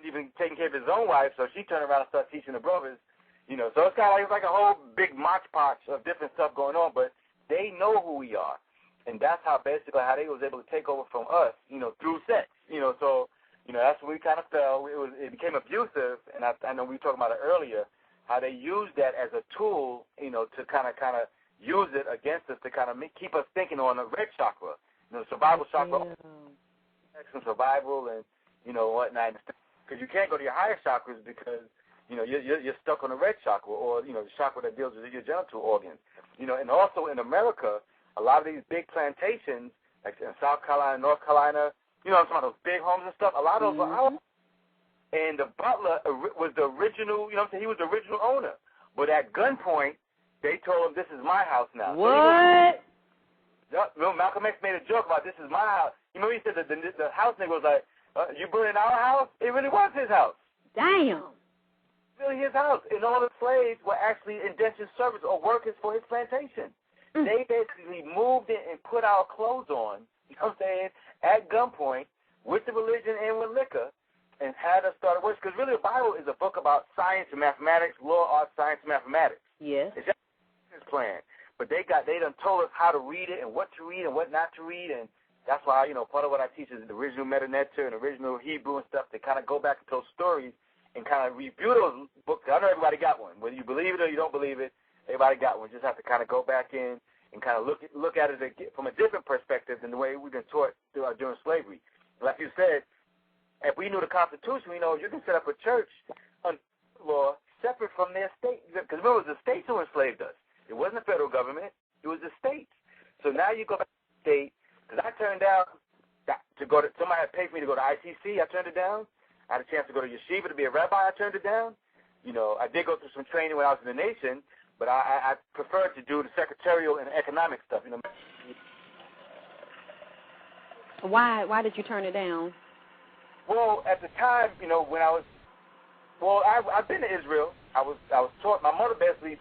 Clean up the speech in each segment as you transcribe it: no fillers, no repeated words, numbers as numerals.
even taking care of his own wife, so she turned around and started teaching the brothers. So it's kind of like a whole big mosh-potch of different stuff going on, but they know who we are. And that's how basically how they was able to take over from us, through sex. So, that's where we kind of fell. It became abusive, and I know we were talking about it earlier, how they used that as a tool, to kind of use it against us to kind of keep us thinking on the red chakra, survival chakra, and survival and, whatnot. Because you can't go to your higher chakras because, you're stuck on the red chakra or, the chakra that deals with your genital organs. And also in America, a lot of these big plantations, like in South Carolina, North Carolina, I'm talking about those big homes and stuff, a lot of those are. And the butler was the original, he was the original owner. But at gunpoint, they told him, this is my house now. What? So Malcolm X made a joke about this is my house. He said that the house nigga was like, you burning our house? It really was his house. Damn. Really his house. And all the slaves were actually indentured servants or workers for his plantation. They basically moved in and put our clothes on, at gunpoint with the religion and with liquor, and had us start worship. Because really the Bible is a book about science and mathematics, law, art, science, and mathematics. Yes. It's just a business plan. But they done told us how to read it and what to read and what not to read, and that's why, part of what I teach is the original Meta-Netter and original Hebrew and stuff to kind of go back to those stories and kind of review those books. I know everybody got one. Whether you believe it or you don't believe it, everybody got one. Just have to kind of go back in and kind of look at it from a different perspective than the way we've been taught during slavery. Like you said, if we knew the Constitution, you can set up a church under law separate from their state. Because remember, it was the states who enslaved us. It wasn't the federal government. It was the states. So now you go back to the state. Because I turned down somebody had paid for me to go to ICC. I turned it down. I had a chance to go to Yeshiva to be a rabbi. I turned it down. I did go through some training when I was in the nation, but I preferred to do the secretarial and economic stuff. Why did you turn it down? Well, at the time, when I've been to Israel. I was taught. My mother basically,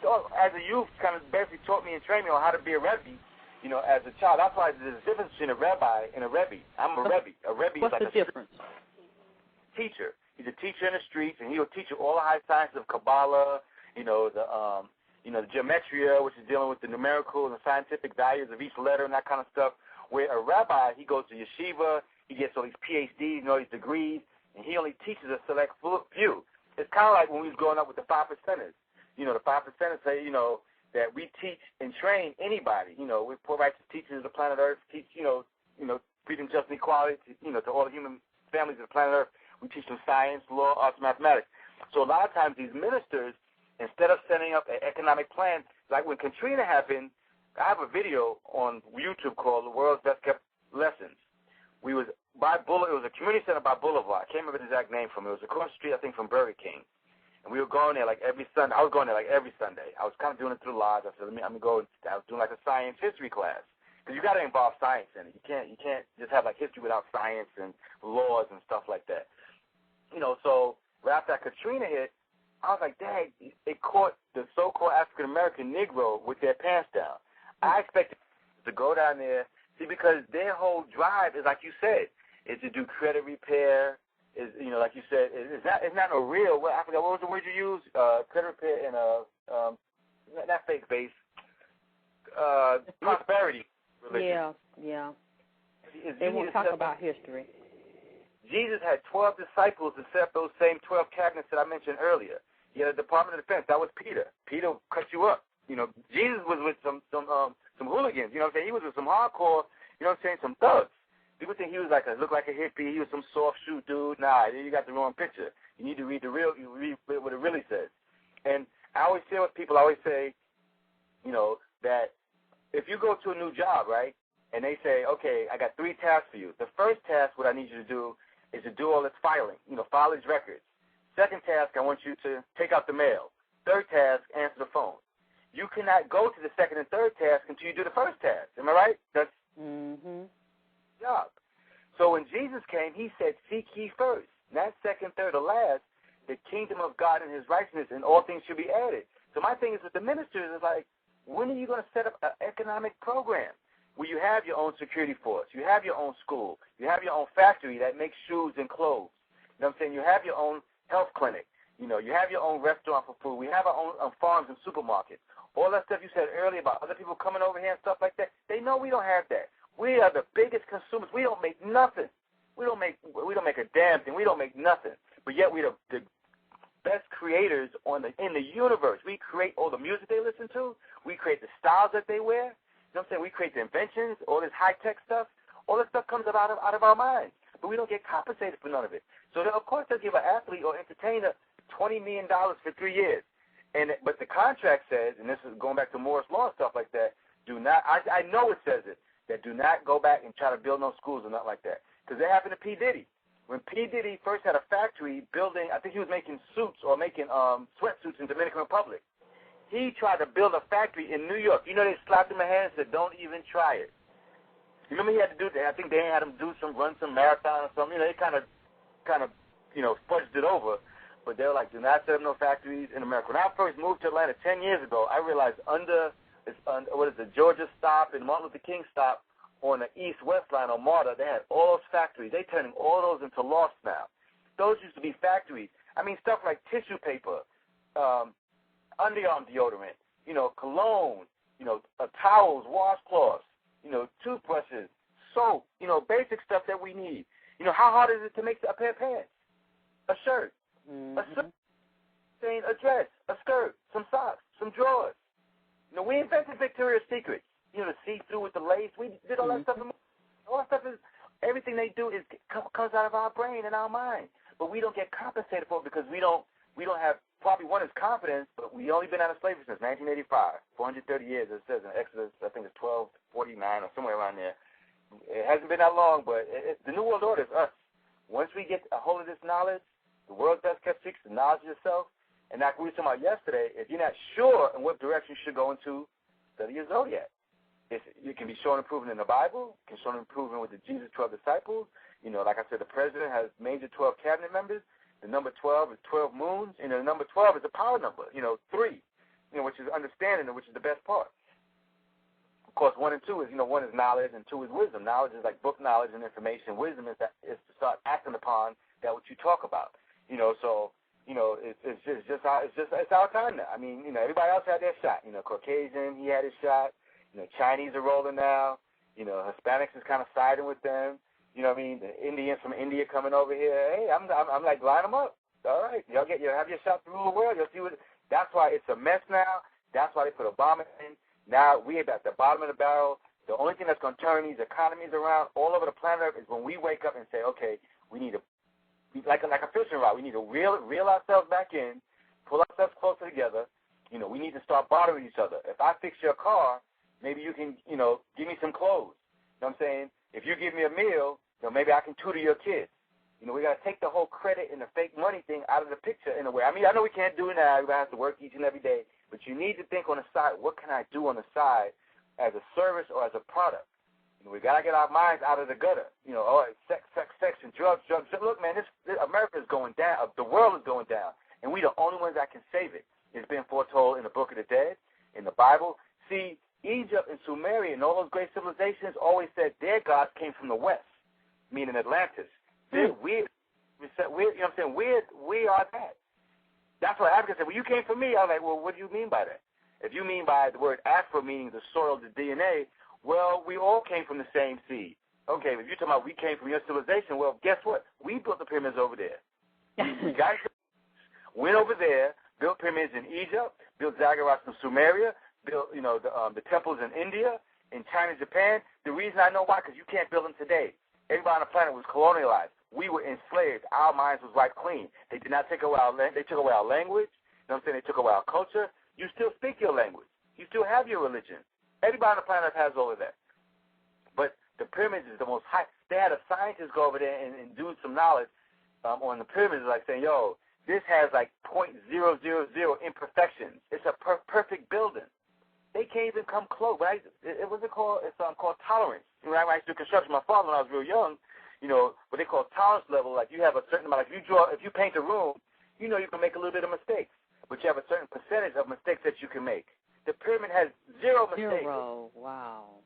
as a youth, kind of basically taught me and trained me on how to be a rebbe. As a child. That's why there's a difference between a rabbi and a rebbe. I'm a rebbe. A rebbe What's is like the difference? Teacher. He's a teacher in the streets, and he'll teach you all the high sciences of Kabbalah. The geometria, which is dealing with the numerical and the scientific values of each letter and that kind of stuff. Where a rabbi, he goes to yeshiva, he gets all these PhDs and all these degrees, and he only teaches a select few. It's kind of like when we was growing up with the 5 percenters. The 5 percenters say, that we teach and train anybody. We're poor righteous teachers of the planet Earth, teach, freedom, justice, and equality, to all the human families of the planet Earth. We teach them science, law, arts, mathematics. So a lot of times these ministers, instead of setting up an economic plan, like when Katrina happened, I have a video on YouTube called The World's Best Kept Lessons. We was by it was a community center by Boulevard. I can't remember the exact name from it. It was across the street, I think, from Burger King. And we were going there like every Sunday. I was going there like every Sunday. I was kind of doing it through lodge. I said, I'm going to go. I was doing like a science history class. Because you got to involve science in it. You can't just have like history without science and laws and stuff like that. So right after Katrina hit, I was like, dang, it caught the so-called African-American Negro with their pants down. I expected to go down there, see, because their whole drive is, like you said, is to do credit repair, is, like you said, it's not a real, I forgot, what was the word you used? Credit repair and, not faith-based, prosperity religion. Yeah. They won't talk about history. Jesus had 12 disciples to set up those same 12 cabinets that I mentioned earlier. He had a Department of Defense. That was Peter. Peter cut you up. Jesus was with some hooligans. He was with some hardcore, some thugs. People think he was looked like a hippie. He was some soft shoe dude. Nah, you got the wrong picture. You need to read what it really says. And I always say with people, I always say, that if you go to a new job, right, and they say, okay, I got 3 tasks for you. The first task, what I need you to do is to do all this filing, file these records. Second task, I want you to take out the mail. Third task, answer the phone. You cannot go to the second and third task until you do the first task. Am I right? That's job. So when Jesus came, he said, seek ye first, not second, third, or last, the kingdom of God and his righteousness, and all things should be added. So my thing is with the ministers is like, when are you going to set up an economic program where you have your own security force, you have your own school, you have your own factory that makes shoes and clothes, You know what I'm saying? You have your own health clinic. You know, you have your own restaurant for food. We have our own farms and supermarkets. All that stuff you said earlier about other people coming over here and stuff like that, they know we don't have that. We are the biggest consumers. We don't make nothing. We don't make a damn thing. We don't make nothing. But yet we're the best creators in the universe. We create all the music they listen to. We create the styles that they wear. You know what I'm saying? We create the inventions, all this high-tech stuff. All this stuff comes out of our minds. But we don't get compensated for none of it. So, of course, they'll give an athlete or entertainer $20 million for 3 years. But the contract says, and this is going back to Moore's Law and stuff like that, do not, I know it says it, that do not go back and try to build no schools or nothing like that. Because that happened to P. Diddy. When P. Diddy first had a factory building, I think he was making suits or making sweatsuits in Dominican Republic. He tried to build a factory in New York. You know, they slapped him in the hand and said, don't even try it. You remember he had to do that? I think they had him run some marathon or something. You know, they kind of, fudged it over. But they were like, do not set up no factories in America. When I first moved to Atlanta 10 years ago, I realized under the Georgia stop and Martin Luther King stop on the east-west line on MARTA, they had all those factories. They're turning all those into lofts now. Those used to be factories. I mean, stuff like tissue paper, underarm deodorant, cologne, towels, washcloths, toothbrushes, soap, basic stuff that we need. How hard is it to make a pair of pants, a shirt, a dress, a skirt, some socks, some drawers? We invented Victoria's Secret. The see-through with the lace. We did all that stuff. All that stuff is, everything they do comes out of our brain and our mind. But we don't get compensated for it because we don't have, probably one is confidence, but we only been out of slavery since 1985, 430 years, it says in Exodus, I think it's 1249 or somewhere around there. It hasn't been that long, but the New World Order is us. Once we get a hold of this knowledge, the world's best kept secret, the knowledge of yourself, and like we were talking about yesterday, if you're not sure in what direction you should go into, study your zodiac. It can be shown and proven in the Bible, it can be shown and proven with the Jesus 12 disciples. Like I said, the president has major 12 cabinet members. The number 12 is 12 moons, and the number 12 is a power number, 3, which is understanding, which is the best part. Of course, 1 and 2 is, 1 is knowledge and 2 is wisdom. Knowledge is like book knowledge and information. Wisdom is to start acting upon that what you talk about. It's our time now. I mean, everybody else had their shot. Caucasian, he had his shot. Chinese are rolling now. Hispanics is kind of siding with them. The Indians from India coming over here. Hey, I'm like, line them up. All right, y'all have your shot through the world. You'll see what. That's why it's a mess now. That's why they put Obama in. Now we're at the bottom of the barrel. The only thing that's going to turn these economies around all over the planet Earth is when we wake up and say, okay, we need to, like a fishing rod, we need to reel ourselves back in, pull ourselves closer together. We need to start bartering each other. If I fix your car, maybe you can, give me some clothes. You know what I'm saying? If you give me a meal, maybe I can tutor your kids. We got to take the whole credit and the fake money thing out of the picture in a way. I mean, I know we can't do it now. Everybody has to work each and every day. But you need to think on the side, what can I do on the side as a service or as a product? We got to get our minds out of the gutter. Sex, and drugs. Look, man, this America is going down. The world is going down. And we the only ones that can save it. It's been foretold in the Book of the Dead, in the Bible. See, Egypt and Sumeria and all those great civilizations always said their gods came from the west, meaning Atlantis. We are that. That's why Africa said, well, you came from me. I was like, well, what do you mean by that? If you mean by the word Afro, meaning the soil, the DNA, well, we all came from the same seed. Okay, if you're talking about we came from your civilization, well, guess what? We built the pyramids over there. We went over there, built pyramids in Egypt, built ziggurats in Sumeria, built, the temples in India, in China, Japan. The reason I know why, because you can't build them today. Everybody on the planet was colonialized. We were enslaved. Our minds was wiped clean. They did not take away they took away our language. You know what I'm saying? They took away our culture. You still speak your language. You still have your religion. Everybody on the planet has all of that. But the pyramids is the most high. They had a scientist go over there and do some knowledge on the pyramids, like saying, yo, this has like 0.000 imperfections. It's a perfect building. They can't even come close. Right? It's called tolerance. When I used to do construction, my father, when I was real young, what they call tolerance level, like you have a certain amount, if you paint a room, you can make a little bit of mistakes, but you have a certain percentage of mistakes that you can make. The pyramid has 0 mistakes. 0, wow.